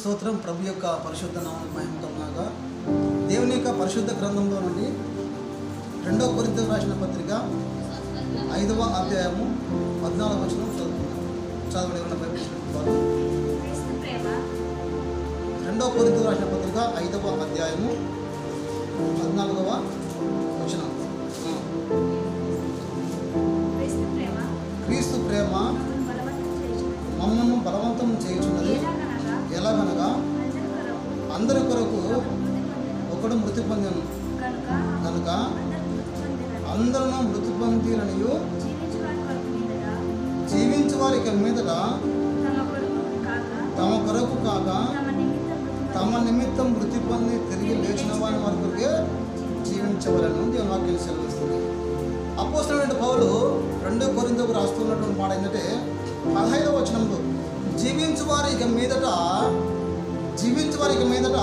స్తోత్రం. ప్రభు యొక్క పరిశుద్ధ నామమునకు మహిమ కలుగుగాక. దేవుని యొక్క పరిశుద్ధ గ్రంథంలో నుండి 2 కొరింథీయులకు రాసిన పత్రిక 5వ అధ్యాయము 14వ వచనం చదవండి. 2 కొరింథీయులకు రాసిన పత్రిక 5వ అధ్యాయము 14వ వచనం. క్రీస్తు ప్రేమ మమ్మల్ని బలవంతం చేయుచున్నది, ఎలాగనగా అందరి కొరకు ఒకడు మృతి పొందెను కనుక అందరూ మృతి పొందిననియు జీవించు వారికి మీదట తమ కొరకు కాక తమ నిమిత్తం మృతి పొంది తిరిగి లేచిన వారి వరకుకే జీవించవలను దేవుని వాక్యం సెలవిస్తుంది. అపోస్తలుడైన పౌలు 2 కొరింథీయులకు రాస్తున్నటువంటి మాట ఏంటంటే 15వ వచనంలో జీవించు వారికి మీదట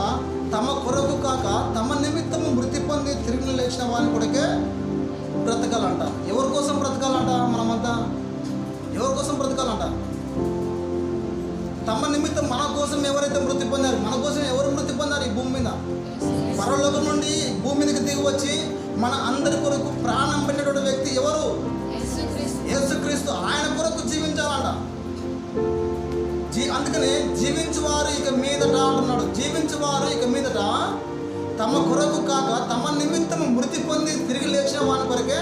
తమ కొరకు కాక తమ నిమిత్తము మృతి పొంది తిరిగి లేచిన వారిని కొరకే బ్రతకాలంట. ఎవరి కోసం బ్రతకాలంట? మనమంతా ఎవరి కోసం బ్రతకాలంట? తమ నిమిత్తం మన కోసం ఎవరైతే మృతి పొందారు, మన కోసం ఎవరు మృతి పొందారు? ఈ భూమి మీద పరలోకం నుండి భూమి మీదకి దిగి వచ్చి మన అందరి కొరకు ప్రాణం పెట్టేటువంటి వ్యక్తి ఎవరు? యేసుక్రీస్తు. ఆయన కొరకు జీవించాలంట. అందుకని జీవించువారు ఇక మీదట అంటున్నాడు. జీవించువారు ఇక మీదట తమ కొరకు కాక తమ నిమిత్తం మృతి పొంది తిరిగి లేచిన వాని కొరకే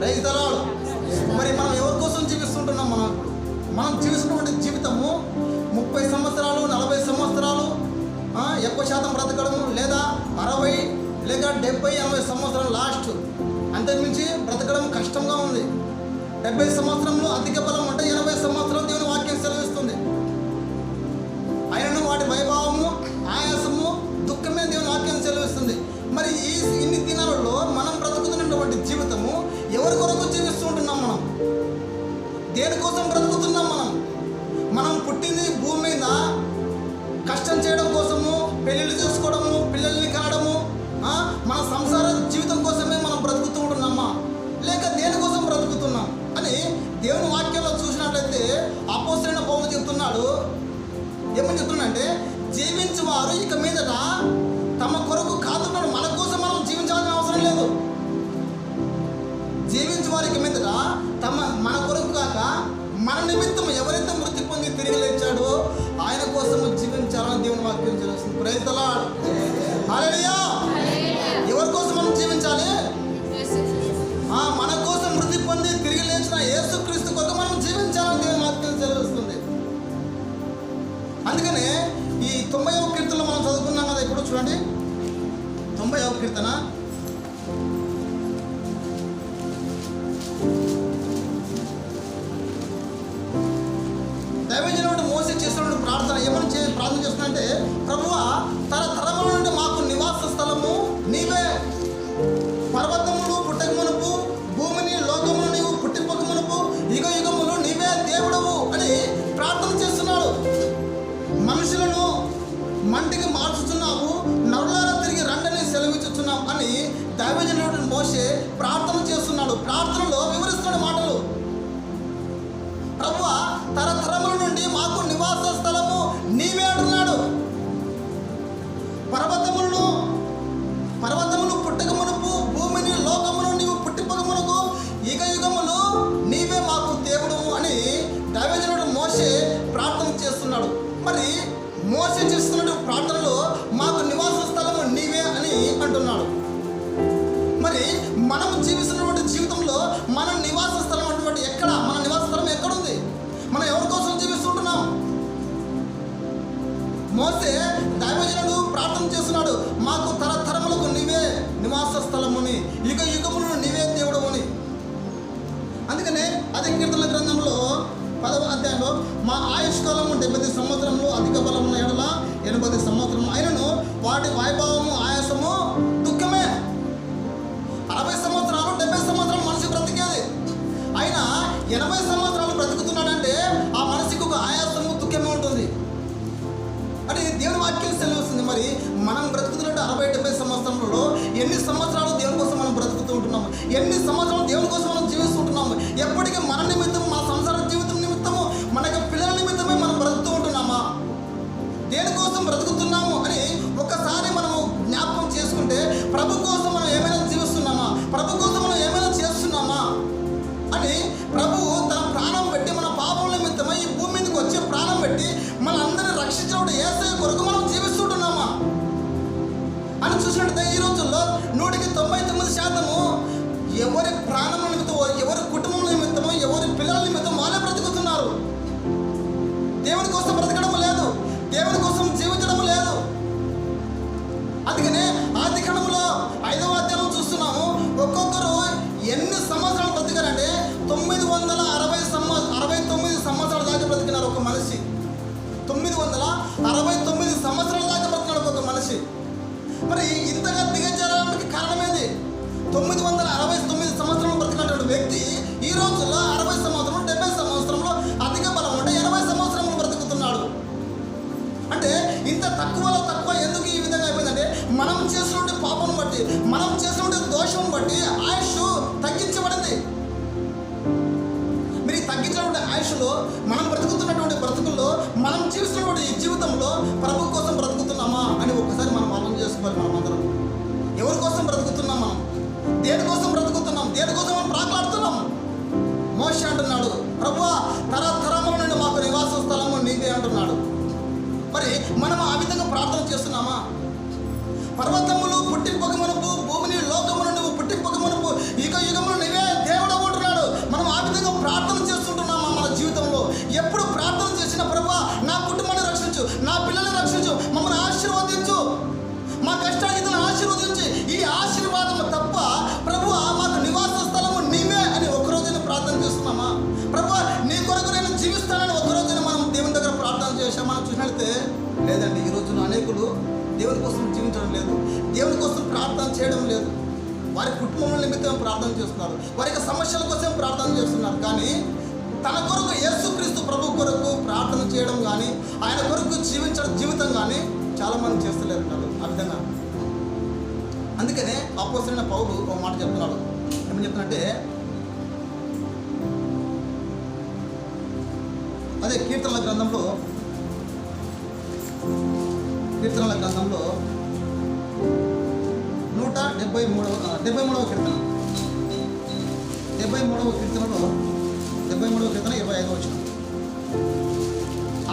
రైతరాడు. మరి మనం ఎవరి కోసం జీవిస్తుంటున్నాం? మనం జీవిస్తున్నటువంటి జీవితము 30 సంవత్సరాలు 40 సంవత్సరాలు ఎక్కువ శాతం బ్రతకడము, లేదా 60 లేక 70 80 సంవత్సరాలు లాస్ట్. అంతకుమించి బ్రతకడం కష్టంగా ఉంది. 70 సంవత్సరంలో అధిక బలం ఉంటే 80 సంవత్సరాలు దేవుని వాక్యం సెలవిస్తుంది. ఆయనను వాటి వైభవము ఆయాసము దుఃఖమే దేవుని వాక్యం సెలవిస్తుంది. మరి ఇన్ని దినాలలో మనం బ్రతుకుతున్నటువంటి జీవితము ఎవరి కొరకు జీవిస్తూ ఉంటున్నాం? మనం దేనికోసం బ్రతుకుతున్నాం? మనం పుట్టింది భూమి మీద కష్టం చేయడం కోసము, పెళ్ళిళ్ళు చేసుకోవడము, పిల్లల్ని కనడము, మన సంసార జీవితం కోసమే మనం బ్రతుకుతూ ఉంటున్నామా, లేక దేనికోసం బ్రతుకుతున్నాం అని దేవుని వాక్యంలో చూసినట్లయితే అపోస్తలుడైన పౌలు చెప్తున్నాడు. ఏమని చెప్తున్నాడంటే జీవించువారు ఇక మీదట తమ కొరకు కాదున్నాడు. మన కోసం మనం జీవించాల్సిన అవసరం లేదు. జీవించువారు ఇక మీదట మన కొరకు కాక మన నిమిత్తం ఎవరైతే మృతి పొంది తిరిగి లేచాడో ఆయన కోసము జీవించాలని దేవుని వాక్యం చేస్తుంది. Praise the Lord. హల్లెలూయా. ఎవరి కోసం మనం జీవించాలి? మన కోసం మృతి పొంది తిరిగి లేచిన యేసుక్రీస్తు కొరకు మనం జీవించాలని దేవుని వాక్యం సెలవిస్తుంది. అందుకనే ఈ 90వ కీర్తనలో మనం చదువుకున్నాం కదా. ఇప్పుడు చూడండి 90వ కీర్తన దైవజనుడు మోసే చేస్తున్న ప్రార్థన ఏమని ప్రార్థన చేస్తున్నంటే, ప్రభువా తరతరముల నుండి మాకు నివాస స్థలము నీవే, పర్వతములు పుట్టకమునుపు భూమిని లోకమును నీవు పుట్టిపకమునుపు యుగ యుగములు నీవే దేవుడవు అని ప్రార్థన చేస్తున్నాడు. మనుషులను మంటికి మార్చుతున్నావు, నరులారా తిరిగి రండని సెలవిస్తున్నావు అని దైవజనుడు మోసే ప్రార్థన చేస్తున్నాడు. ప్రార్థనలో వివరిస్తున్న మాటలు, ప్రభువా తరతరముల నుండి మాకు నివాస స్థలము నీవే అంటున్నాడు. పర్వతములు పుట్టకమునుపు భూమిని లోకమును నీవు పుట్టిపకమునకు యుగ యుగములు నీవే మాకు దేవుడు అని దైవజనుడు మోసే ప్రార్థన చేస్తున్నాడు. మరి మోసే చేస్తున్న ప్రార్థనలో మాకు నివాస స్థలము నీవే అని అంటున్నాడు. మరి మనం జీవిస్తున్నటువంటి జీవితంలో మన నివాస స్థలం అటువంటి ఎక్కడ? మన నివాస స్థలం ఎక్కడుంది? మనం ఎవరి కోసం జీవిస్తుంటున్నాం? మోసే దైవజనుడు ప్రార్థన చేస్తున్నాడు, మాకు తరతరములకు నీవే నివాస స్థలముని, యుగ యుగములను నీవే దేవుడు అని. అందుకనే అదే కీర్తనల గ్రంథంలో 10వ అధ్యాయంలో మా ఆయుష్కాలము 70 సంవత్సరంలో అధిక బలమున్న ఎడల 80 సంవత్సరము అయినను వాటి వైభవము ఆయాసము దుఃఖమే. 60 సంవత్సరాలు 70 సంవత్సరాలు మనిషి బ్రతికేది. అయినా 80 సంవత్సరాలు బ్రతుకుతున్నాడంటే ఆ మనిషికి ఒక ఆయాసము దుఃఖమే ఉంటుంది అని దేవుని వాక్యం సెలవుస్తుంది. మరి మనం బ్రతుకుతున్నట్టు 60-70 సంవత్సరంలో ఎన్ని సంవత్సరాలు దేవుని కోసం మనం బ్రతుకుతూ ఉంటున్నాము? ఎన్ని సంవత్సరాలు దేవుని కోసం మనం జీవిస్తుంటున్నాము? ఎప్పటికీ మన నిమిత్తం, మన సంసార జీవితం నిమిత్తము, మన పిల్లల నిమిత్తమే మనం బ్రతుకుతూ ఉంటున్నామా? బ్రతుకుతున్నాము అని ఒకసారి మనము జ్ఞాపకం చేసుకుంటే, ప్రభు కోసం మనం ఏమైనా జీవిస్తున్నామా, ప్రభు కోసం మనం ఏమైనా చేస్తున్నామా అని, ప్రభువు తన ప్రాణం పెట్టి మన పాపం నిమిత్తమై ఈ భూమి మీదకి వచ్చి ప్రాణం పెట్టి మన అందరిని రక్షించినప్పుడు యేసయ్య కొరకు మనం జీవిస్తుంటున్నామా అని చూసినట్లయితే ఈ రోజుల్లో 99% ఎవరి ప్రాణం నిమిత్తం, ఎవరి కుటుంబం నిమిత్తమో, ఎవరి పిల్లల నిమిత్తం వాళ్ళే బ్రతుకుతున్నారు. దేవుని కోసం బ్రతకడం లేదు, దేవుని కోసం జీవించడం లేదు. అందుకనే ఆదికాండంలో 5వ అధ్యాయం చూస్తున్నాము, ఒక్కొక్కరు ఎన్ని సంవత్సరాలు బ్రతికారంటే 969 సంవత్సరాల దాకా బ్రతికినారు ఒక మనిషి. 969 సంవత్సరాల దాకా బ్రతికినాడు ఒక మనిషి. మరి ఇంతగా దిగజారడానికి కారణమేది? 969 సంవత్సరాలు బ్రతికినటువంటి వ్యక్తి ఈ రోజుల్లో 60 సంవత్సరంలో, 70 సంవత్సరంలో, అధిక బలం ఉంటే 80 సంవత్సరంలో బ్రతుకుతున్నాడు. అంటే ఇంత తక్కువలో తక్కువ ఎందుకు ఈ విధంగా అయిపోయిందంటే, మనం చేసినటువంటి పాపం బట్టి, మనం చేసినటువంటి దోషం బట్టి ఆయుష్ తగ్గించబడింది. మీరు తగ్గించినటువంటి ఆయుష్లో, మనం బ్రతుకుతున్నటువంటి బ్రతుకుల్లో, మనం జీవిస్తున్నటువంటి ఈ జీవితంలో ప్రభు కోసం బ్రతుకుతున్నామా అని ఒకసారి మనం అర్థం చేసుకోవాలి. మనం అందరం ఎవరి కోసం బ్రతుకుతున్నాం, మనం దేనికోసం బ్రతుకుతున్నాం, దేనికోసం మనం ప్రాకులాడుతున్నాం. మోషే అంటున్నాడు, ప్రభువా తరతరముల నుండి మాకు నివాస స్థలము నీదే అంటున్నాడు. మరి మనం ఆ విధంగా ప్రార్థన చేస్తున్నామా? పర్వతములు పుట్టింపక మునుపు, భూమిని లోకమును నువ్వు పుట్టింపక మునుపు, యుగ యుగములు నీవే దేవుడు అంటున్నాడు. మనం ఆ విధంగా ప్రార్థన చేస్తుంటున్నామా మన జీవితంలో? ఎప్పుడు ప్రార్థన చేసిన, ప్రభువా నా కుటుంబాన్ని రక్షించు, నా పిల్లల్ని రక్షించు, మమ్మల్ని ఆశీర్వదించు, మా కష్టాలను ఆశీర్వదించి, ఈ ఆశీర్వాదం తప్ప ప్రభువా మాకు నివాస స్థలము నీవే అని ఒక్కరోజైనా ప్రార్థన చేస్తున్నామా? ప్రభువా నీ కొరకు నేను జీవిస్తానని ఒక్కరోజైనా మనం దేవుని దగ్గర ప్రార్థన చేసామా? మనం చూసినట్లయితే లేదండి. ఈ రోజున అనేకులు దేవుని కోసం జీవించడం లేదు, దేవుని కోసం ప్రార్థన చేయడం లేదు. వారి కుటుంబం నిమిత్తం ప్రార్థన చేస్తున్నారు, వారి యొక్క సమస్యల కోసం ప్రార్థన చేస్తున్నారు. కానీ తన కొరకు, యేసుక్రీస్తు ప్రభు కొరకు ప్రార్థన చేయడం కానీ, ఆయన కొరకు జీవితం కానీ చాలామంది చేస్తలేరు ఆ విధంగా. అందుకనే అపోస్తలుడైన పౌలు ఒక మాట చెప్తున్నాడు. ఏమని చెప్తున్నట్టే, అదే కీర్తనల గ్రంథంలో 173వ కీర్తన, 73వ కీర్తనలో 25వ వచనం,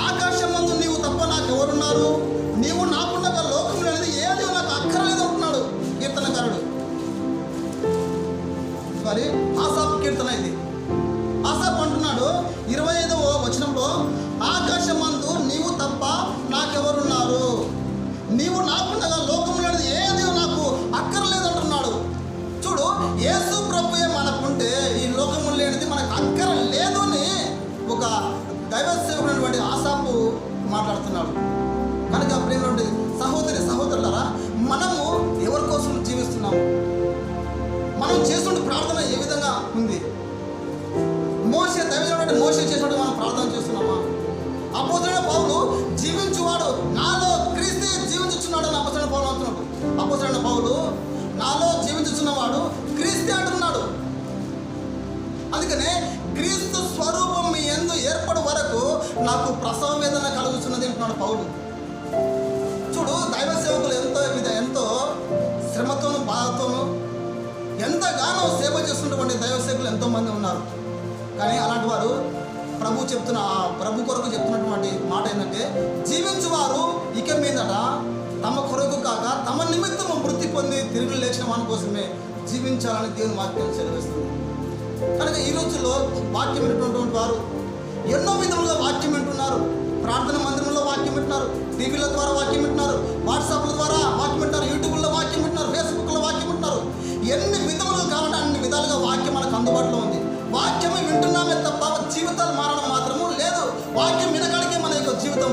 ఆకాశమందు నీవు తప్ప నాకు ఎవరున్నారు, నీవు నాకుండగా లోకం అనేది ఏది నాకు అక్కర్లేదు అంటున్నాడు కీర్తనకారుడు. మరి ఆసాపు కీర్తన ఇది. ఆసాపు అంటున్నాడు 25వ వచనంలో, ఆకాశమందు నీవు తప్ప నాకెవరున్నారు, నీవు నాకుండగా లోకం అనేది ఏది నాకు అక్కర్లేదు అంటున్నాడు. చూడు, యేసు ప్రభుయే మనకుంటే ఈ లోకము లేనిది మనకు అక్కర లేదు అని ఒక దైవ సేవకుడైనటువంటి ఆసాపు మాట్లాడుతున్నాడు. కనుక ప్రేమటువంటి సహోదరులారా, మనము ఎవరి కోసం జీవిస్తున్నాము? మనం చేస్తున్న ప్రార్థన ఏ విధంగా ఉంది? మోషే, దైవజనుడు మోషే చేసినట్టు మనం ప్రార్థన చేస్తున్నామా? అపోస్తలుడైన పౌలు జీవించువాడు నాలో క్రీస్తు జీవించుచున్నాడు అని అపోస్తలుడైన పౌలు అంటున్నాడు. అపోస్తలుడైన పౌలు నాలో జీవించుచున్నవాడు క్రీస్తు అంటున్నాడు. అందుకనే క్రీస్తు స్వరూపం మీ యందు ఏర్పడు వరకు నాకు ప్రసవ వేదన కలుగుతున్నది అంటున్నాడు పౌలు. చూడు, దైవ సేవకులు ఎంతో శ్రమతోనూ బాధతోనూ ఎంతగానో సేవ చేస్తున్నటువంటి దైవ సేవకులు ఎంతోమంది ఉన్నారు. కానీ అలాంటి వారు ప్రభు కొరకు చెప్తున్నటువంటి మాట ఏంటంటే, జీవించువారు ఇక మీదట తమ కొరకు కాక తమ నిమిత్తము మృతి పొంది తిరిగి లేచిన వాని కోసమే జీవించాలని దేవుని వాక్యం సెలవిస్తుంది. కనుక ఈ రోజుల్లో వాక్యం వింటున్నటువంటి వారు ఎన్నో విధములుగా వాక్యం వింటున్నారు. ప్రార్థన మందిరంలో వాక్యం వింటున్నారు, టీవీల ద్వారా వాక్యం వింటున్నారు, వాట్సాప్ల ద్వారా వాక్యం వింటున్నారు, యూట్యూబ్లో వాక్యం వింటున్నారు, ఫేస్బుక్లో వాక్యం వింటున్నారు. ఎన్ని విధములుగా కావాలంటే అన్ని విధాలుగా వాక్యం మనకు అందుబాటులో ఉంది. వాక్యమే వింటున్నామే తప్ప జీవితాలు మారడం మాత్రము లేదు. వాక్యం వినగలిగే మన యొక్క జీవితం.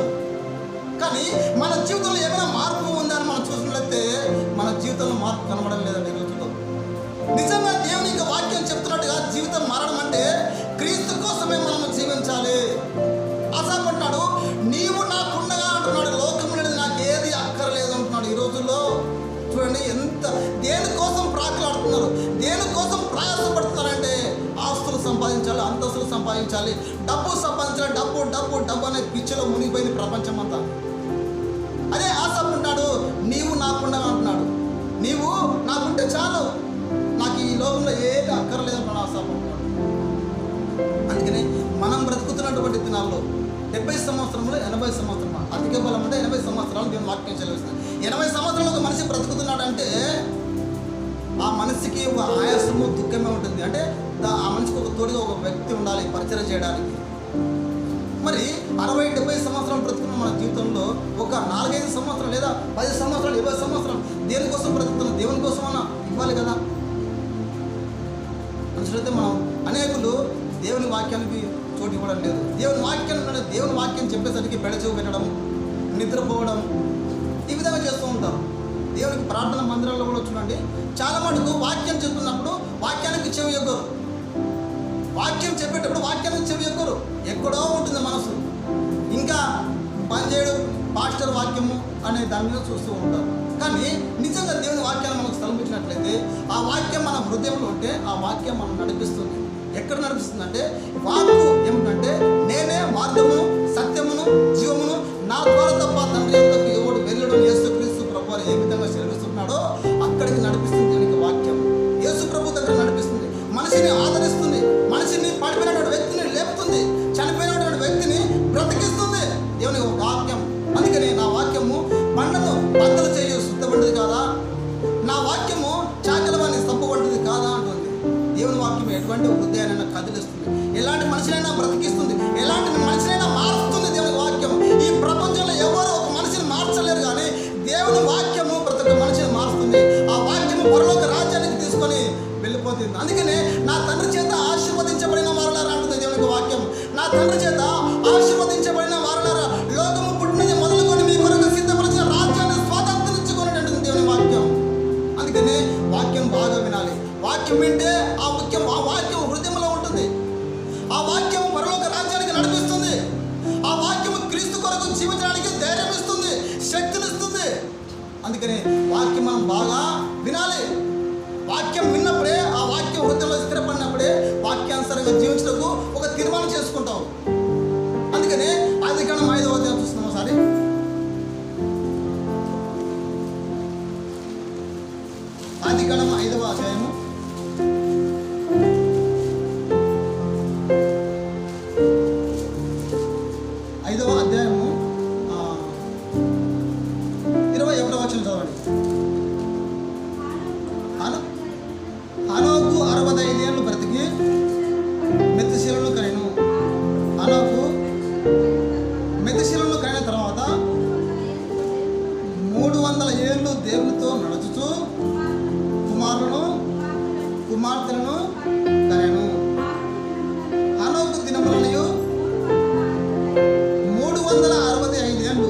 కానీ మన జీవితంలో ఏమైనా మార్పు ఉందని మనం చూసినట్లయితే మన జీవితంలో మార్పు కనబడం లేదండి ఈ రోజుల్లో. నిజంగా దేవుని యొక్క వాక్యం చెప్తున్నట్టుగా జీవితం మారడం అంటే క్రీస్తు కోసమే మనం జీవించాలి. ఆసాపు అంటున్నాడు, నీవు నాకుండగా అంటున్నాడు, లోకం అనేది నాకు ఏది అక్కర్లేదు అంటున్నాడు. ఈ రోజుల్లో చూడండి దేనికోసం ప్రాకులాడుతున్నారు, దేనికోసం ప్రయాసపడుతున్నారంటే ఆస్తులు సంపాదించాలి, అంతస్తులు సంపాదించాలి, డబ్బు సంపాదించాలి, డబ్బు అనే పిచ్చిలో మునిగిపోయింది ప్రపంచం అంతా. అదే చాలు, నాకు ఈ లోకంలో ఏది అక్కర్లేదని మనం ఆశపడుతున్నాడు. అందుకని మనం బ్రతుకుతున్నటువంటి దినాల్లో 70 సంవత్సరంలో 80 సంవత్సరం అధిక బలం అంటే 80 సంవత్సరాలు దేవుని వాక్యం చెల్లిస్తుంది. 80 సంవత్సరాలు ఒక మనిషి బ్రతుకుతున్నాడంటే ఆ మనిషికి ఒక ఆయాసము దుఃఖమే ఉంటుంది. అంటే ఆ మనిషికి ఒక తోడుగా ఒక వ్యక్తి ఉండాలి పరిచయం చేయడానికి. మరి 60-70 సంవత్సరాలు బ్రతుకున్న మన జీవితంలో ఒక 4-5 సంవత్సరాలు లేదా 10 సంవత్సరాలు 20 సంవత్సరాలు దేనికోసం బ్రతుకుతున్నాం? దేవుని కోసమన్నా ఇవ్వాలి కదా. మనుషులైతే మనం అనేకులు దేవుని వాక్యానికి చోటు ఇవ్వడం లేదు. దేవుని వాక్యం చెప్పేసరికి పెడచెవి పెట్టడం, నిద్రపోవడం, ఈ విధంగా చేస్తూ ఉంటారు. దేవునికి ప్రార్థన మందిరాల్లో కూడా చూడండి, చాలా మటుకు వాక్యం చెప్తున్నప్పుడు వాక్యానికి చెవి ఎగ్గరు, వాక్యం చెప్పేటప్పుడు వాక్యానికి చెవి ఎగ్గరు. ఎక్కడో ఉంటుంది మనసు, ఇంకా పనిచేయడు పాస్టర్ వాక్యము అనే దాని మీద చూస్తూ ఉంటారు. కానీ నిజంగా దేవుని వాక్యాన్ని మనకు స్థలం ఇచ్చినట్లయితే ఆ వాక్యం మన హృదయంలో ఉంటే ఆ వాక్యం మనం నడిపిస్తుంది. ఎక్కడ నడిపిస్తుంది అంటే వాక్కు ఏమిటంటే నేనే మార్గమును సత్యమును జీవమును, నా ద్వారా తప్ప తండ్రి యొద్దకు ఎవడు వెళ్ళడు యేసుక్రీస్తు ప్రభు వారు ఏ విధంగా సెలవిస్తున్నాడో అక్కడికి నడిపిస్తుంది దేవునికి వాక్యం. యేసు ప్రభు దగ్గర నడిపిస్తుంది, మనిషిని ఆదరిస్తుంది, మనిషిని పడిపోయినటువంటి వ్యక్తిని లేపుతుంది, చనిపోయినటువంటి వ్యక్తిని బ్రతికిస్తుంది దేవుని వాక్యం. అందుకని నా వాక్యము పండ్లను బద్దలు చేయ శుద్ధపడ్డది కాదా, నా వాక్యము చాకలవాన్ని సంపబడ్డది కాదా అంటుంది. దేవుని వాక్యం ఎటువంటి హృదయాన్ని కదిలిస్తుంది, ఎలాంటి మనిషినైనా బ్రతికిస్తుంది, ఎలాంటి మనిషినైనా మారుస్తుంది దేవుని వాక్యం. ఈ ప్రపంచంలో ఎవరు ఒక మనిషిని మార్చలేరు, కానీ దేవుని వాక్యము ప్రతి ఒక్క మనిషిని మారుస్తుంది. ఆ వాక్యము పరలోక రాజ్యానికి తీసుకొని వెళ్ళిపోతుంది. అందుకనే నా తండ్రి చేత ఆశీర్వదించబడిన వారులారా అంటుంది దేవునికి వాక్యం. నా తండ్రి చేత ఆశీర్వదించబడిన వారులారా, లోకము పుట్టినది మొదలుకొని మీ కొరకు సిద్ధపరిచిన రాజ్యాన్ని స్వాతంత్రించుకొని అంటుంది దేవుని వాక్యం. అందుకని వాక్యం బాగా వినాలి. వాక్యం వింటే ఆ వాక్యం హృదయంలో ఉంటుంది. ఆ వాక్యం పరలోక రాజ్యానికి నడిపిస్తుంది. ఆ వాక్యం క్రీస్తు కొరకు జీవించడానికి ధైర్యం ఇస్తుంది, శక్తినిస్తుంది. అందుకని వాక్యం మనం బాగా వినాలి. వాక్యం విన్నప్పుడే, ఆ వాక్యం హృదయంలో స్థిరపడినప్పుడే వాక్యానుసారంగా జీవించడానికి ఒక తీర్మానం చేసుకుంటాం. అందుకనే ఆదికాండం 5వ అధ్యాయం చూస్తున్నాం ఒకసారి. ఆదికాండం 5వ అధ్యాయము 21వ వచనం చదవండి. హనోకు 65 ఏళ్ళు బ్రతికి మెతుషెలను కనెను. హనోకు మెతుషెలను కనిన తర్వాత 300 ఏళ్ళు దేవునితో నడుచుచూ కుమారులను కుమార్తెలను కనెను. హనోకు దినములనియు 365 ఏళ్ళు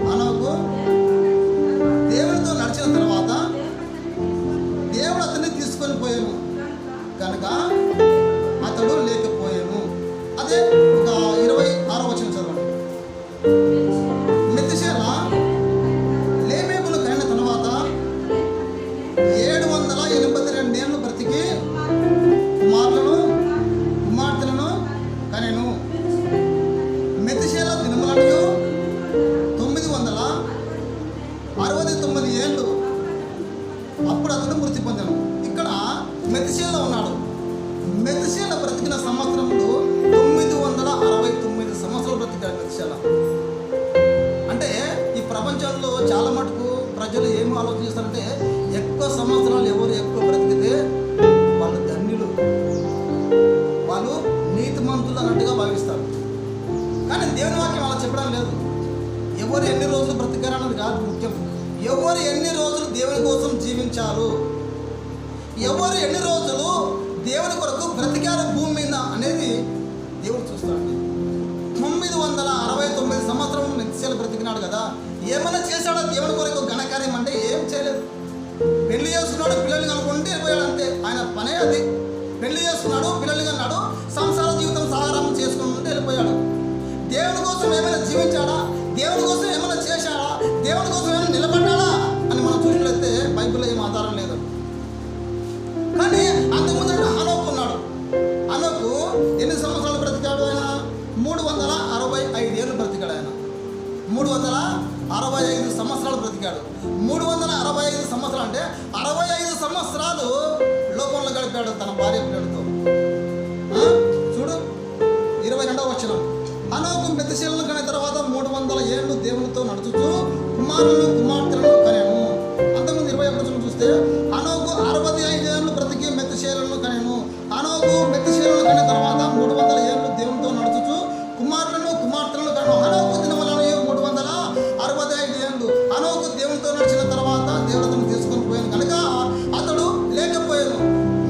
హనోకు దేవునితో నడిచిన తర్వాత దేవుడు అతన్ని తీసుకొని పోయాను కనుక అతడు లేకపోయాను. అదే ఒక 26వ వచనం చదవండి. మెతుషెల లేమెకును కనిన తర్వాత 782 ఏళ్ళు బ్రతికి కుమారులను కుమార్తెలను కనెను. మెతుషెల దినములనియు 969 ఏళ్ళు, అప్పుడు అతడు మృతి పొందాను. ఇక్కడ మెతుషెల ఉన్నాడు. మెతుషెల బ్రతికిన సంవత్సరంలో 969 సంవత్సరాలు బ్రతికాడు మెతుషెల. అంటే ఈ ప్రపంచంలో చాలా మటుకు ప్రజలు ఏమి ఆలోచిస్తారంటే ఎక్కువ సంవత్సరాలు ఎవరు ఎక్కువ బ్రతికితే వాళ్ళు ధన్యులు, వాళ్ళు నీతిమంతులు అన్నట్టుగా భావిస్తారు. కానీ దేవుని వాక్యం అలా చెప్పడం లేదు. ఎవరు ఎన్ని రోజులు బ్రతికారన్నది కాదు ముఖ్యం, ఎవరు ఎన్ని రోజులు దేవుని కోసం జీవించారు, ఎవరు ఎన్ని రోజులు దేవుని కొరకు బ్రతికారు భూమి మీద అనేది దేవుడు చూస్తాడు. 969 సంవత్సరం మెతుషెల బ్రతికినాడు కదా, ఏమైనా చేశాడో దేవుని కొరకు ఘనకార్యం అంటే ఏం చేయలేదు. పెళ్లి చేసుకున్నాడు, పిల్లలు కనుక్కుంటే వెళ్ళిపోయాడు, అంతే. ఆయన పనే అది. పెళ్లి చేసుకున్నాడు, పిల్లలు కన్నాడు, సంసార జీవితం సాగారం చేసుకుంటే వెళ్ళిపోయాడు. దేవుని కోసం ఏమైనా జీవించాడా, దేవుని కోసం ఏమైనా చేశాడా, దేవుని కోసం ఏమైనా నిలబడ్డాడా అని మనం చూసినట్లయితే బైబిల్లో ఏం ఆధారం లేదు. కానీ అంతకుముందు హనోకు ఉన్నాడు. హనోకు ఎన్ని సంవత్సరాలు బ్రతికాడు? ఆయన 365 ఏళ్ళు బ్రతికాడు. ఆయన 365 సంవత్సరాలు బ్రతికాడు. 365 సంవత్సరాలు అంటే 65 సంవత్సరాలు లోకంలో గడిపాడు తన భార్య పిల్లలతో. చూడు 22వ వచనం, హనోకు మెతుషెలను కనే తర్వాత 300 ఏళ్ళు దేవునితో నడుచుతూ కుమారులను కుమార్తెలను కనెను. అంతకుముందు 21వ వచనం చూస్తే హనోకు 65 ఏళ్ళు బ్రతికి మెతుషెలను కనెను. హనోకు మెతుషెలను కనే తర్వాత 300 ఏళ్ళు దేవునితో నడుచుతూ కుమారులను కుమార్తెలను కనెను. హనోకు దినములను 365 ఏళ్ళు. హనోకు దేవునితో నడిచిన తర్వాత దేవుడు అతను తీసుకొని పోయాను కనుక అతడు లేకపోయాను.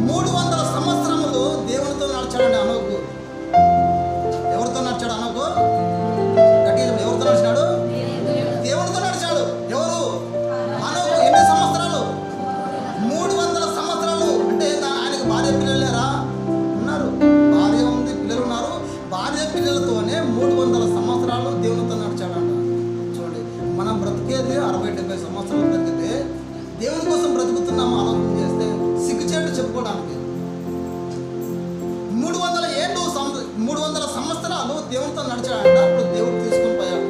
300 సంవత్సరములు దేవునితో నడిచాడండి హనోకు. ఎవరితో నడిచాడు హనోకు? ఎవరితో నడిచాడు? దేవునితో నడిచాడు. ఎవరు? హనోకు. ఎన్ని సంవత్సరాలు? 300 సంవత్సరాలు. అంటే ఆయనకు భార్య పిల్లలు లేరా? ఉన్నారు. భార్య ఉంది, పిల్లలు ఉన్నారు. భార్య పిల్లలతోనే 300 సంవత్సరాలు దేవునితో నడిచాడంట. చూడండి, మనం బ్రతికేది 60-70 సంవత్సరాలు బ్రతికితే దేవుని కోసం బ్రతుకుతున్నాము ఆలోచన చేస్తే సిగ్గుచేటు చెప్పుకోవడానికి. 300 సంవత్సరాలు దేవునితో నడిచాడంట. అప్పుడు దేవుడు తీసుకొని పోయాడు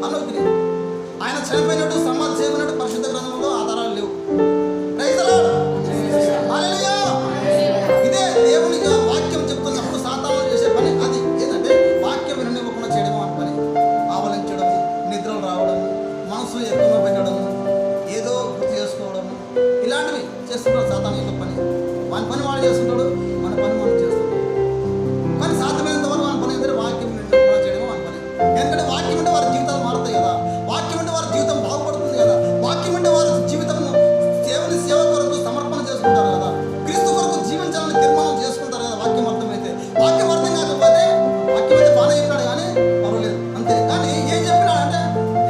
హనోకుని. ఆయన చనిపోయినట్టు సమాధి చేయబడినట్టు పరిశుద్ధ గ్రంథంలో ఆధారాలు లేవు. ఇదే దేవునికి వాక్యం చెప్తున్నప్పుడు సాతాను చేసే పని అది ఏంటంటే వాక్యం విననివ్వకుండా చేయడం అని పని. ఆవలించడము, నిద్రలు రావడము, మనసు ఎక్కువ పెట్టడము, ఏదో గుర్తు చేసుకోవడము, ఇలాంటివి చేస్తుంటాడు సాతాను యొక్క పని. వాని పని వాడు చేస్తుంటాడు, మన పని మనం చేస్తుంటాడు. కానీ సాధ్యమైనంత వరకు వాని పని ఏంటంటే వాక్యం విననివ్వకుండా చేయడం అని పని. ఎందుకంటే వాక్యం అంటే వారి జీవితాలు మారుతాయి కదా, వాక్యం అంటే వారి జీవితం బాగుపడుతుంది కదా, వాక్యం అంటే వారి జీవితం దేవుని సేవ కొరకు సమర్పణ చేసుకుంటారు కదా, క్రీస్తు కొరకు జీవించాలని తీర్మానం చేసుకుంటారు కదా. వాక్యం అర్థమైతే, వాక్యం అర్థం కాకపోతే వాక్యం అయితే బాగానే చెప్పినాడు కానీ పర్వాలేదు అంతే. కానీ ఏం చెప్పినాడంటే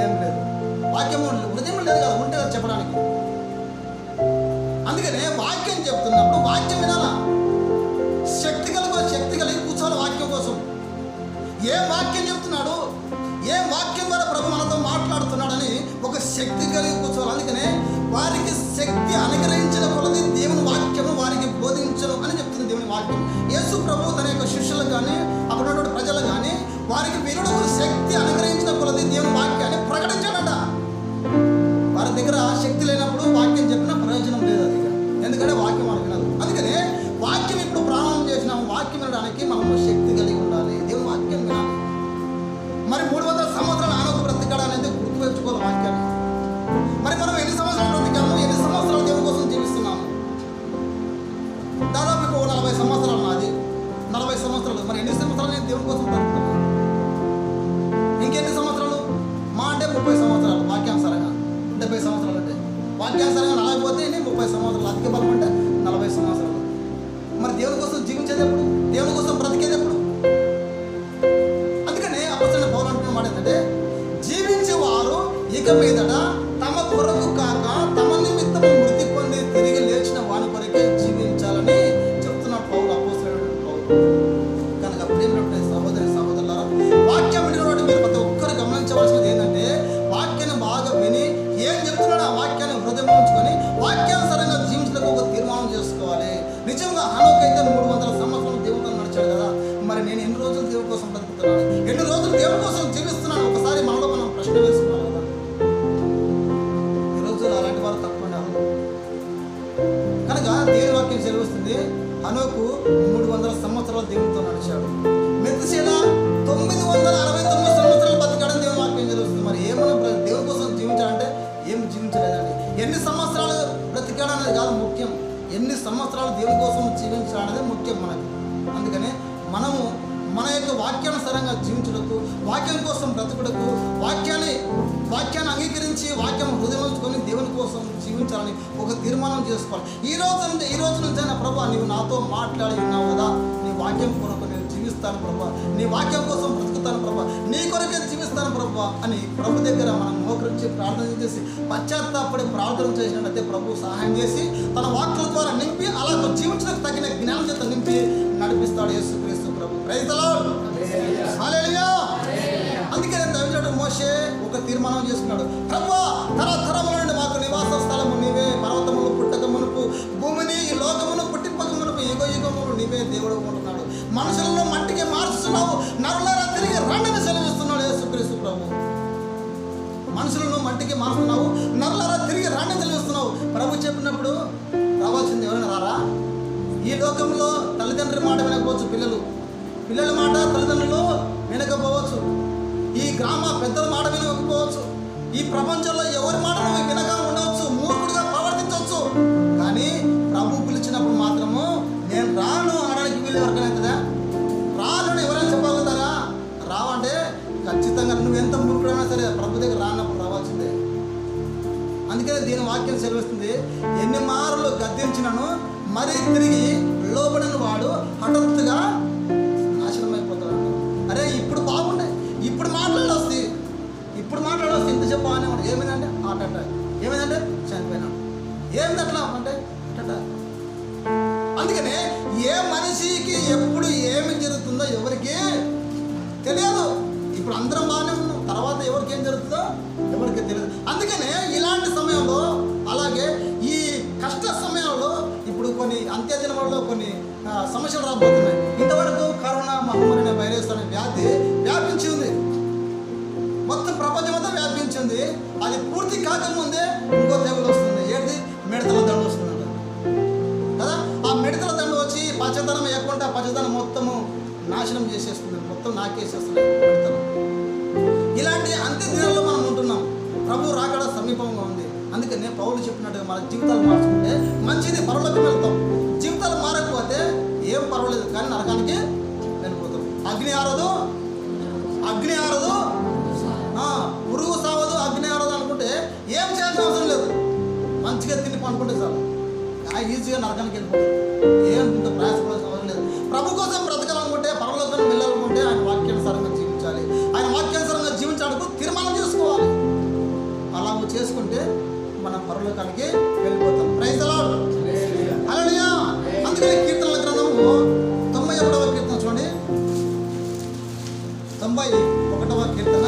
ఏం లేదు, వాక్యం హృదయం లేదు కదా, ఉంటే కదా చెప్పడానికి. అందుకనే వాక్యం చెప్తున్నప్పుడు వాక్యం వినాలా. శక్తి కలిగి కూర్చోవాలి వాక్యం కోసం. ఏం వాక్యం చెప్తున్నాడు, ఏం వాక్యం ద్వారా ప్రభు మనతో మాట్లాడుతున్నాడని ఒక శక్తి కలిగి కూర్చోవాలి. అందుకనే వారికి శక్తి అనుగ్రహించిన కొలది దేవుని వాక్యము వారికి బోధించను అని చెప్తుంది దేవుని వాక్యం. యేసు ప్రభు తన యొక్క శిష్యులకు కానీ అక్కడ ఉన్నటువంటి ప్రజలకు కానీ వారికి వీరుడు శక్తి అనుగ్రహించిన కొలది దేవుని వాక్యాన్ని ప్రకటించాడట. వారి దగ్గర శక్తి లేనప్పుడు వాక్యం చెప్పిన ప్రయోజనం లేదు అది, ఎందుకంటే వాక్యం మనకు వినదు. అందుకనే వాక్యం ఇప్పుడు ప్రారంభం చేసినాము. వాక్యం వినడానికి మనము శక్తి కలిగి ఉండాలి, దేవుని వాక్యం వినాలి. మరి 300 సంవత్సరాలు ఆనకు బ్రతికాడు అనేది గుర్తు పెంచుకోవాలి వాక్యాన్ని. మరి మనం ఎన్ని సంవత్సరాలు బ్రతికాము, ఎన్ని సంవత్సరాలు దేవుని కోసం జీవిస్తున్నాము? దాదాపు ఇప్పుడు 40 సంవత్సరాలు నాది, 40 సంవత్సరాలు. మరి ఎన్ని సంవత్సరాలు నేను దేవుని కోసం బ్రతుకుతున్నాను? ఇంకెన్ని సంవత్సరాలు? మా అంటే 30 సంవత్సరాలు వాక్యానుసారంగా. 70 సంవత్సరాలు అంటే వాక్యానుసారంగా 40 పోతే 30 సంవత్సరాలు. అధిక బలం అంటే 40 సంవత్సరాలు. మరి దేవుని కోసం జీవించేది ఎప్పుడు? దేవుని కోసం బ్రతికేది ఎప్పుడు? అందుకని అపొస్తలుడైన పౌలు అంటున్న మాట ఏంటంటే, జీవించేవారు ఇక మీదట తమ కొరకు కాక తమ నిమిత్తము మృతి పొంది తిరిగి లేచిన వాని కొరకే జీవించాలని చెప్తున్నాడు పౌలు, అపొస్తలుడైన పౌలు. కనుక ప్రియమైన సహోదరి సహోదరులారా, వాక్యం వినినటువంటి మీరు ప్రతి ఒక్కరు గమనించవలసినది ఏంటంటే, వాక్యాన్ని బాగా విని ఏం చెప్తున్నాడో ఆ వాక్యాన్ని హృదయంలో ఉంచుకొని వాక్యానుసారంగా జీవించడానికి ఒక తీర్మానం చేసుకోవాలి. నిజంగా హనోకు అయితే 300 సంవత్సరాలు దేవునితో నడిచాడు కదా. మరి నేను ఎన్ని రోజులు దేవుని కోసం బ్రతుకుతున్నాను, ఎన్ని రోజులు దేవుని కోసం జీవిస్తున్నాను? ఒకసారి మనలో మనం ప్రశ్న వేసుకోవాలి కదా. ఈ రోజులు అలాంటి వారు తక్కువ ఉన్నారు. కనుక దేవుని వాక్యం సెలవుస్తుంది, హనోకు 300 సంవత్సరాలు దేవునితో నడిచాడు. మెతుషెల 969 సంవత్సరాలు బతికాడని దేవుని వాక్యం సెలవుస్తుంది. మరి ఏమన్నా దేవుని కోసం జీవించాలంటే ఏం జీవించలేదండి. ఎన్ని సంవత్సరాలు బ్రతికాడనేది కాదు ముఖ్యం, ఎన్ని సంవత్సరాలు దేవుని కోసం జీవించాలనేది ముఖ్యం మనకు. అందుకనే మనము మన యొక్క వాక్యానుసారంగా జీవించుటకు, వాక్యం కోసం బ్రతుకుటకు, వాక్యాన్ని అంగీకరించి వాక్యం హృదయించుకొని దేవుని కోసం జీవించాలని ఒక తీర్మానం చేసుకోవాలి. ఈ రోజు నుంచి అయినా ప్రభా నీవు నాతో మాట్లాడి ఉన్నావు కదా, నీ వాక్యం కొరకు నేను జీవిస్తాను ప్రభా, నీ వాక్యం కోసం బ్రతుకుతాను ప్రభా, నీ కొరకే జీవిస్తాను ప్రభా అని ప్రభు దగ్గర మనం మోకరించి ప్రార్థన చేసి పశ్చాత్తాపడి ప్రార్థన చేసినట్లయితే ప్రభు సహాయం చేసి తన వాక్యాల ద్వారా నింపి అలా జీవించడానికి తగిన జ్ఞానం చేత నింపి నడిపిస్తాడు యేసుక్రీస్తు ప్రభు. Praise the Lord. హల్లెలూయా. అందుకే దైవజనుడు మోషే ఒక తీర్మానం చేసుకున్నాడు, ప్రభువా తరతరముల నుండి మాకు నివాస స్థలము నీవే, పర్వతములు పుట్టక మునుపు భూమిని ఈ లోకమును పుట్టింపక మునుపు యుగములు నీవే దేవుడు ఉంటున్నాడు. మనుషులను మట్టికి మార్చుతున్నావు, నరులారా తిరిగి రండిని సెలవిస్తున్నాడు యేసుక్రీస్తు ప్రభు. మనుషులను మట్టికి మారుస్తున్నావు, నరులారా తిరిగి రాని తెలివిస్తున్నావు. ప్రభు చెప్పినప్పుడు రావాల్సింది ఎవరైనా రారా? ఈ లోకంలో తల్లిదండ్రుల మాట వినకపోవచ్చు పిల్లల మాట తల్లిదండ్రులు వినకపోవచ్చు, ఈ గ్రామ పెద్దల మాట వినకపోవచ్చు, ఈ ప్రపంచంలో ఎవరి మాట వినగా ఉండవచ్చు, మూర్ఖుడిగా ప్రవర్తించవచ్చు. కానీ ప్రభు పిలిచినప్పుడు మాత్రము నేను రాను అనడానికి వీళ్ళు ఎవరికైనా రాను అని ఎవరైనా చెప్పగలుగుతారా? రావంటే ఖచ్చితంగా నువ్వెంత మూర్ఖుడైనా సరే ప్రభు దగ్గర రానప్పుడు రావాల్సిందే. అందుకనే దీని వాక్యం సెలవిస్తుంది, ఎన్ని మార్లు గద్దించినను మరీ తిరిగి లోబడిన వాడు హఠాత్తుగా నాశనం అయిపోతాడు. అరే ఇప్పుడు బాగుండే, ఇప్పుడు మాట్లాడొస్తే ఇంత చెప్పానే వాడు ఏమైందంటే హార్ట్ అటాక్, ఏమైందంటే చనిపోయినాడు, ఏమింది అట్లా అంటే హార్ట్ అటాక్. అందుకనే ఏ మనిషికి ఎప్పుడు ఏమి జరుగుతుందో ఎవరికి తెలియదు. ఇప్పుడు అందరం బాగానే ఉన్నాం, తర్వాత ఎవరికి ఏం జరుగుతుందో ఎవరికి తెలియదు. అందుకనే ఇలాంటి సమయంలో, అలాగే ఈ కష్ట సమయంలో ఇప్పుడు కొన్ని అంత్యదినాలలో కొన్ని సమస్యలు రాబోతున్నాయి. ఇంతవరకు కరోనా మహమ్మారి అనే వైరస్ అనే వ్యాధి వ్యాపించి ఉంది, మొత్తం ప్రపంచమంతా వ్యాపించింది. అది పూర్తి కాకముందే ఇంకో తెగులు వస్తుంది. ఏంటి? మిడతల దండు వస్తుంది కదా. ఆ మిడతల దండు వచ్చి పచ్చదనం వేయకుండా పచ్చదనం మొత్తము నాశనం చేసేస్తుంది, మొత్తం నాకేసేస్తుంది మిడతలు. ఇలాంటి అంత్య దినాల్లో మనం ఉంటున్నాం. ప్రభు రాకడ సమీపంగా ఉంది. అందుకనే పౌలు చెప్పినట్టుగా మన జీవితాలు మార్చుకుంటే మంచిది, పరలోకి వెళ్తాం. జీవితాలు మారకపోతే ఏం పర్వాలేదు, కానీ నరకానికి వెళ్ళిపోతాం. అగ్ని ఆరదు పురుగు సావదు, అగ్ని ఆరదు అనుకుంటే ఏం చేయాల్సిన అవసరం లేదు. మంచిగా తిని పనుకుంటే చాలు, ఈజీగా నరకానికి వెళ్ళిపోతాం. ఏం ప్రయాసపడాల్సిన అవసరం లేదు. ప్రభు కోసం బ్రతకాలనుకుంటే, పరలోకం వెళ్ళాలనుకుంటే ఆయన వాక్యానుసారంగా జీవించాలి. ఆయన వాక్యానుసారంగా జీవించడానికి తీర్మానం చేసుకోవాలి. అలా చేసుకుంటే మనం పరలోకానికి వెళ్ళిపోతాం. Praise the Lord. హల్లెలూయా. అందుకని కీర్తనల గ్రంథము 91వ కీర్తన చూడండి. 91వ కీర్తన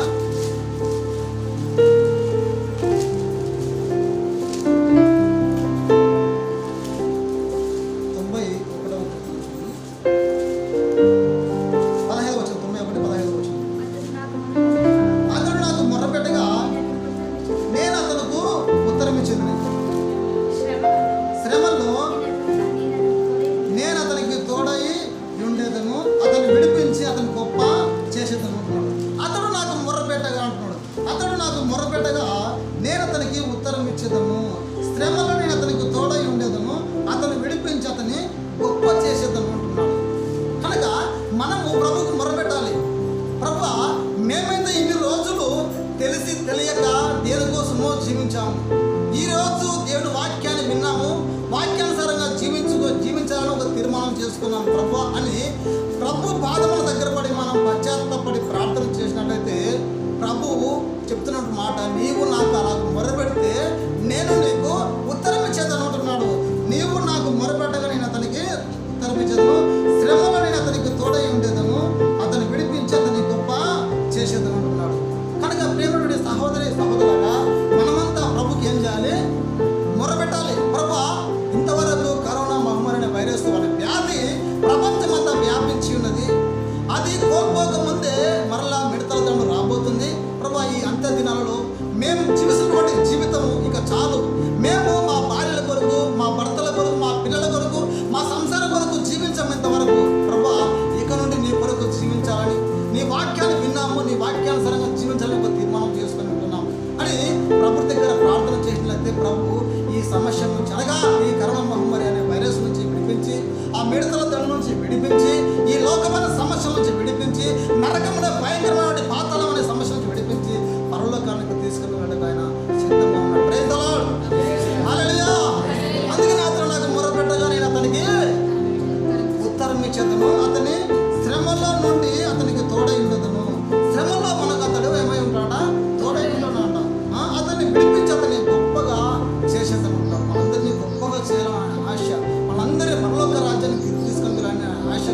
ఆశ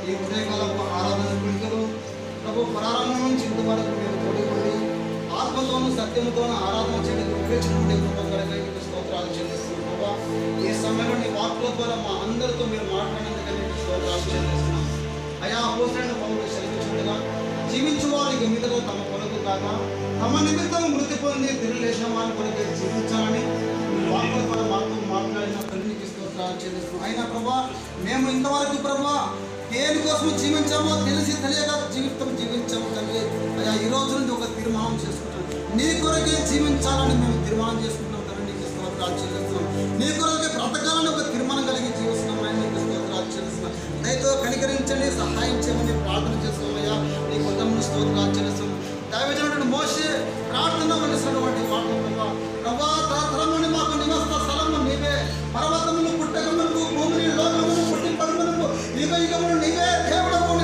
ఈ ఉదయకాలపు ఆరాధన పిలుపులు ప్రభు ప్రారంభం నుంచి ఇంతవరకు మీరు తోడుకోండి, ఆత్మతోనూ సత్యముతోనూ ఆరాధన చేయడానికి వివేచనుండే కృపగలగా స్తోత్రాలు చెల్లిస్తున్నాం ప్రభా. ఈ సమయంలో నీ వాక్కుల ద్వారా మా అందరితో మీరు మాట్లాడినందుకని స్తోత్రాలు చెల్లిస్తున్నాం అయా. అపోస్తలుడైన పౌలు సెలవిచ్చినట్లుగా జీవించు వారికి మీదలో తమ కొరకు కాక తమ నిమిత్తం మృతి పొంది తిరిగి లేచిన వారి కొరకే జీవించాలని మీ వాక్కుల ద్వారా మాతో మాట్లాడిన తల్లికి స్తోత్రాలు చెల్లిస్తున్నాం. అయినా ప్రభా మేము ఇంతవరకు ప్రభా దేనికోసం జీవించామో తెలిసి తెలియక జీవితం జీవించాము తండ్రి. అయ్యా ఈ రోజు నుండి ఒక తీర్మానం చేసుకుంటాం, నీ కొరకే జీవించాలని మేము తీర్మానం చేసుకుంటాం తండ్రి. నీకు స్తోత్రాలు చెల్లిస్తున్నాం. నీ కొరకే బ్రతకాలని ఒక తీర్మానం కలిగి జీవిస్తున్నాం ఆయన. నీకు స్తోత్రాలు చెల్లిస్తున్నాం. దయతో కనికరించండి, సహాయం చేయమని ప్రార్థన చేస్తున్నామయ్యా. నీ కొంతమంది స్తోత్రాలు చెల్లిస్తున్నాం. దైవజనుడు మోషే ప్రార్థన వలసినటువంటి మాటలు ప్రభా తరతరముని మాకు నివస స్థలము నీవే, పర్వతములు పుట్టకములకు భూమిని లోకమును పుట్టి పడుములకు యుగములు నీవే దేవుడవు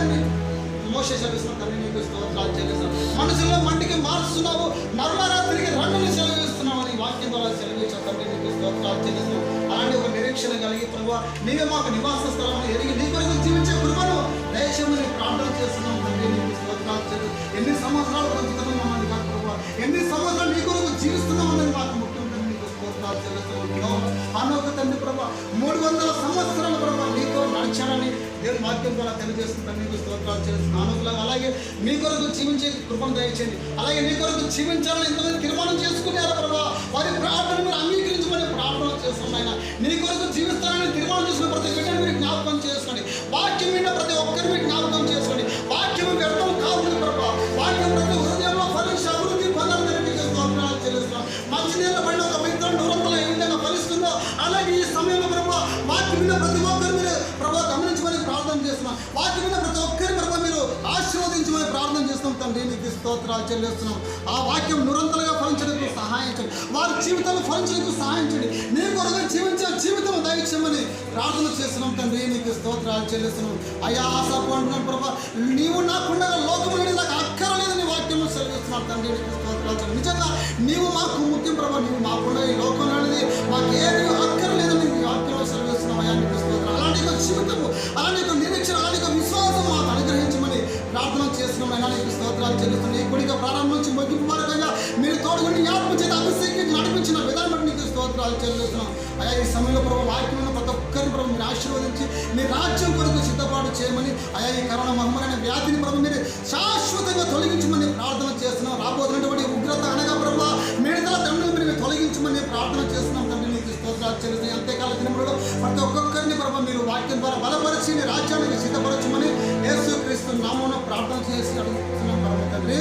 మోషే సెలవిస్తున్నాం తండ్రి. నీకు స్తోత్రాలు చెల్లిస్తున్నాం. మనుషుల్లో మంటికి మార్చుతున్నావు, మరలా తిరిగి రంగులు సెలవిస్తున్నావు అని వాక్యం ద్వారా సెలవించావు తండ్రి. నీకు స్తోత్రాలు చెల్లిస్తున్నాం. అలాంటి ఒక నిరీక్షణ కలిగి ప్రభావ నీవే మాకు నివాస స్థలం ఎరిగి నీ కొరకు జీవించే కృపను దయచేయమని ప్రార్థన చేస్తున్నాం తండ్రి. నీకు స్తోత్రాలు చెల్లి. ఎన్ని సంవత్సరాలు పంచుతున్నాం మమ్మల్ని కాదు ప్రభావ, ఎన్ని సంవత్సరాలు నీ కొరకు జీవిస్తున్నాం అనేది మాకు ముఖ్యం తండ్రి. నీకు స్తోత్రాలు చెల్లిస్తున్నాం. అనొక తండ్రి ప్రభావ 300 సంవత్సరాల ప్రభావ నీతో నడిచాడని దేవుని వాక్యం ద్వారా తెలియజేస్తుంటాను. నీకు స్తోత్రాలు చేస్తున్నాను. అలాగే నీ కొరకు జీవించే కృపను దయచేయండి. అలాగే నీ కొరకు జీవించాలని ఎంతమంది తీర్మానం చేసుకున్నారా ప్రభావ, వారి ప్రార్థన మీరు అంగీకరించమని ప్రార్థన చేస్తున్నాయి. నీ కొరకు జీవిస్తానని తీర్మానం చేసుకున్న ప్రతి బిడ్డను మీరు జ్ఞాపకం చేసుకోండి. వాక్యం మీద ప్రతి ఒక్కరిని మీరు జ్ఞాపకం చేసుకోండి. వాక్యం వ్యర్థం కాదు ప్రభావ. వాక్యం ప్రతి హృదయంలో ఫలించి అభివృద్ధి పొందాలని నీకు స్తోత్రాలు చెల్లిస్తున్నాం. మంచినీళ్ళ పైన ఒక మిత్రుడు నూరంతలో ఏ విధంగా ఫలిస్తుందో అలాగే ఈ సమయంలో ప్రభావ వాక్యం మీద ప్రతి ఒక్కరు మీరు ప్రభావ గమనించమని ప్రార్థన చేస్తున్నాం. వాక్యం మీద ప్రతి ఒక్కరి ప్రభావ మీరు ఆశీర్వదించమని ప్రార్థన చేస్తున్నాం తండ్రి. నీకు స్తోత్రాలు చెల్లిస్తున్నాం. ఆ వాక్యం నిరంతరంగా ఫలించడానికి సహాయం చేయండి. వారి జీవితాలు ఫలించడానికి సహాయం చేయండి. నీ కొరకు జీవించే జీవితం దయచేయమని ప్రార్థన చేస్తున్నాం తండ్రి. నీకు స్తోత్రాలు చెల్లిస్తున్నాం. అయ్యా ఆశకు అంటున్నాను ప్రభావ, నీవు నాకుండా లోకములని నాకు అక్కరలేదని వాక్యంలో సెలవిస్తున్నాడు తండ్రి. నీకు స్తోత్రాలు చెల్లి. నిజంగా నీవు మాకు ముఖ్యం ప్రభావ. నీవు మాకుండా ఈ లోకంలో అనేది మాకు ఏది అక్కరలేదని నీ వాక్యంలో సెలవిస్తున్నాం. అయ్యా నీకు స్తోత్రాలు. అలాంటి జీవితము, అలాంటి నిరీక్షణ, అలాంటి విశ్వాసం మాకు అనుగ్రహించమని ప్రార్థన చేస్తున్నాం. అయినా నీకు స్తోత్రాలు చెల్లిస్తున్నాం. ఈ కొడిక ప్రారంభం నుంచి ముగింపు వరకుగా మీరు తోడుకొని ఆత్మ చేత అభిషేకించి నడిపించిన విధానం బట్టి నీకు స్తోత్రాలు చెల్లిస్తున్నాం. అయ్యా ఈ సమయంలో ప్రభావ వాక్యమైన ప్రతి ఒక్కరిని ప్రభు మీరు ఆశీర్వదించి మీ రాజ్యం కొరకు సిద్ధపాటు చేయమని, అయ్యా ఈ కరోనా మహమ్మారి అనే వ్యాధిని ప్రభు మీరు శాశ్వతంగా తొలగించమని ప్రార్థన చేస్తున్నాం. రాబోతున్నటువంటి ఉగ్రత అనగా ప్రభావ మిడతల దండలు మీరు తొలగించమని ప్రార్థన చేస్తున్నాం తండ్రి. నీకు స్తోత్రాలు చెల్లిస్తున్నాం. అంతేకాల దినములలో ప్రతి ఒక్కొక్కరిని ప్రభు మీరు వాక్యం ద్వారా బలపరిచి నీ రాజ్యానికి సిద్ధపరచమని యేసుక్రీస్తు నామమున ప్రార్థన చేసి అడుగుతున్నాం ప్రభు తండ్రి.